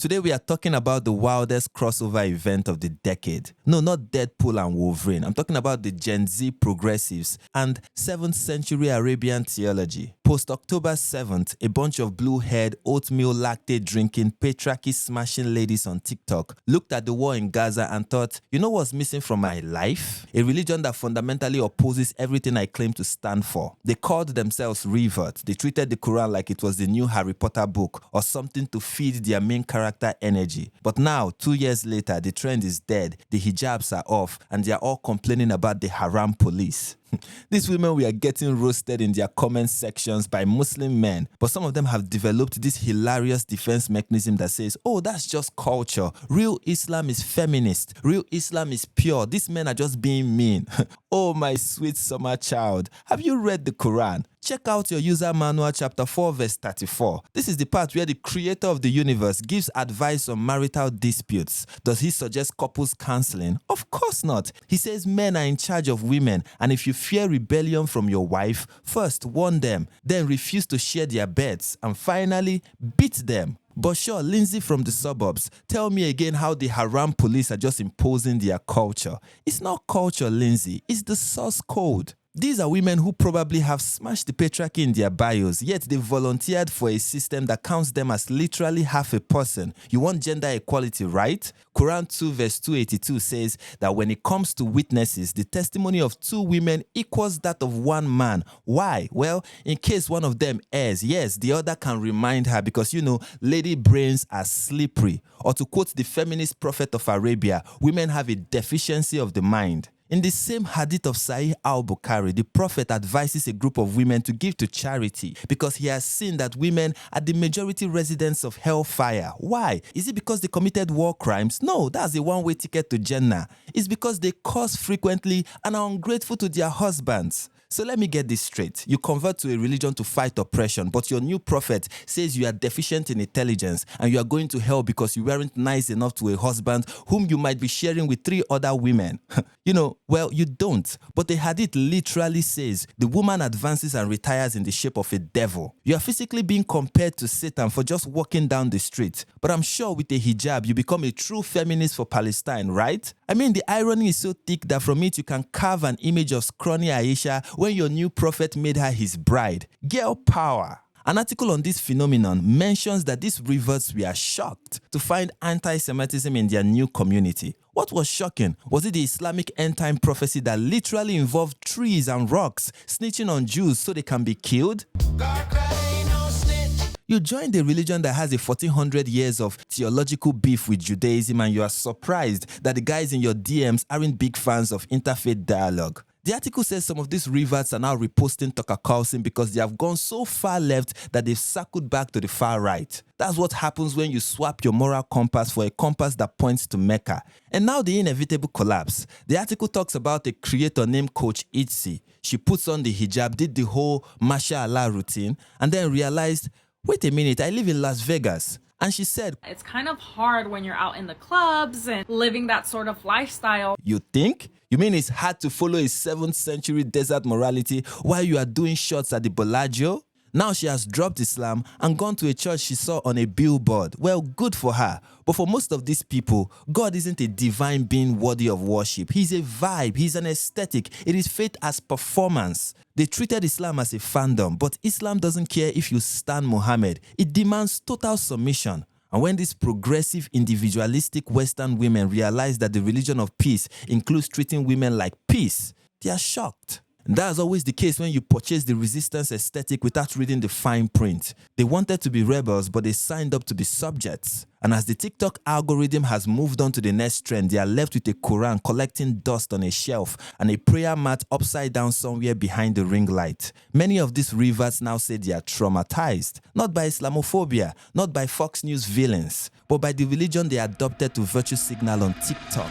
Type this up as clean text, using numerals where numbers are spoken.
Today we are talking about the wildest crossover event of the decade. No, not Deadpool and Wolverine. I'm talking about the Gen Z progressives and 7th century Arabian theology. Post-October 7th, a bunch of blue-haired, oatmeal latte drinking, patriarchy smashing ladies on TikTok looked at the war in Gaza and thought, you know what's missing from my life? A religion that fundamentally opposes everything I claim to stand for. They called themselves reverts. They treated the Quran like it was the new Harry Potter book or something to feed their main character energy. But now, 2 years later, the trend is dead, the hijabs are off, and they are all complaining about the Haram Police. These women were getting roasted in their comment sections by Muslim men, but some of them have developed this hilarious defense mechanism that says, oh, that's just culture. Real Islam is feminist. Real Islam is pure. These men are just being mean. Oh, my sweet summer child. Have you read the Quran? Check out your user manual chapter 4 verse 34. This is the part where the creator of the universe gives advice on marital disputes. Does he suggest couples counseling? Of course not. He says men are in charge of women, and if you fear rebellion from your wife, first warn them, then refuse to share their beds, and finally beat them. But sure, Lindsay from the suburbs, tell me again how the Haram Police are just imposing their culture. It's not culture, Lindsay. It's the source code. These are women who probably have smashed the patriarchy in their bios, yet they volunteered for a system that counts them as literally half a person. You want gender equality, right? Quran 2 verse 282 says that when it comes to witnesses, the testimony of 2 women equals that of 1 man. Why? Well, in case one of them errs, yes, the other can remind her because, you know, lady brains are slippery. Or to quote the feminist prophet of Arabia, women have a deficiency of the mind. In the same hadith of Sahih Al-Bukhari, the Prophet advises a group of women to give to charity because he has seen that women are the majority residents of Hellfire. Why? Is it because they committed war crimes? No, that's a one-way ticket to Jannah. It's because they curse frequently and are ungrateful to their husbands. So let me get this straight. You convert to a religion to fight oppression, but your new prophet says you are deficient in intelligence and you are going to hell because you weren't nice enough to a husband whom you might be sharing with 3 other women. Well, you don't. But the hadith literally says the woman advances and retires in the shape of a devil. You are physically being compared to Satan for just walking down the street. But I'm sure with a hijab, you become a true feminist for Palestine, right? I mean, the irony is so thick that from it you can carve an image of scrawny Aisha when your new prophet made her his bride. Girl power. An article on this phenomenon mentions that these reverts were shocked to find anti-Semitism in their new community. What was shocking? Was it the Islamic end-time prophecy that literally involved trees and rocks snitching on Jews so they can be killed? You joined a religion that has a 1400 years of theological beef with Judaism and you are surprised that the guys in your DMs aren't big fans of interfaith dialogue. The article says some of these reverts are now reposting Tucker Carlson because they have gone so far left that they've circled back to the far right. That's what happens when you swap your moral compass for a compass that points to Mecca. And now the inevitable collapse. The article talks about a creator named Coach Itzy. She puts on the hijab, did the whole Mashallah routine, and then realized, wait a minute, I live in Las Vegas. And she said, it's kind of hard when you're out in the clubs and living that sort of lifestyle. You think? You mean it's hard to follow a 7th century desert morality while you are doing shots at the Bellagio? Now she has dropped Islam and gone to a church she saw on a billboard. Well, good for her. But for most of these people, God isn't a divine being worthy of worship. He's a vibe. He's an aesthetic. It is faith as performance. They treated Islam as a fandom, but Islam doesn't care if you stan Muhammad. It demands total submission. And when these progressive, individualistic Western women realize that the religion of peace includes treating women like peace, they are shocked. And that's always the case when you purchase the resistance aesthetic without reading the fine print. They wanted to be rebels, but they signed up to be subjects. And as the TikTok algorithm has moved on to the next trend, they are left with a Quran collecting dust on a shelf and a prayer mat upside down somewhere behind the ring light. Many of these reverts now say they are traumatized, not by Islamophobia, not by Fox News villains, but by the religion they adopted to virtue signal on TikTok.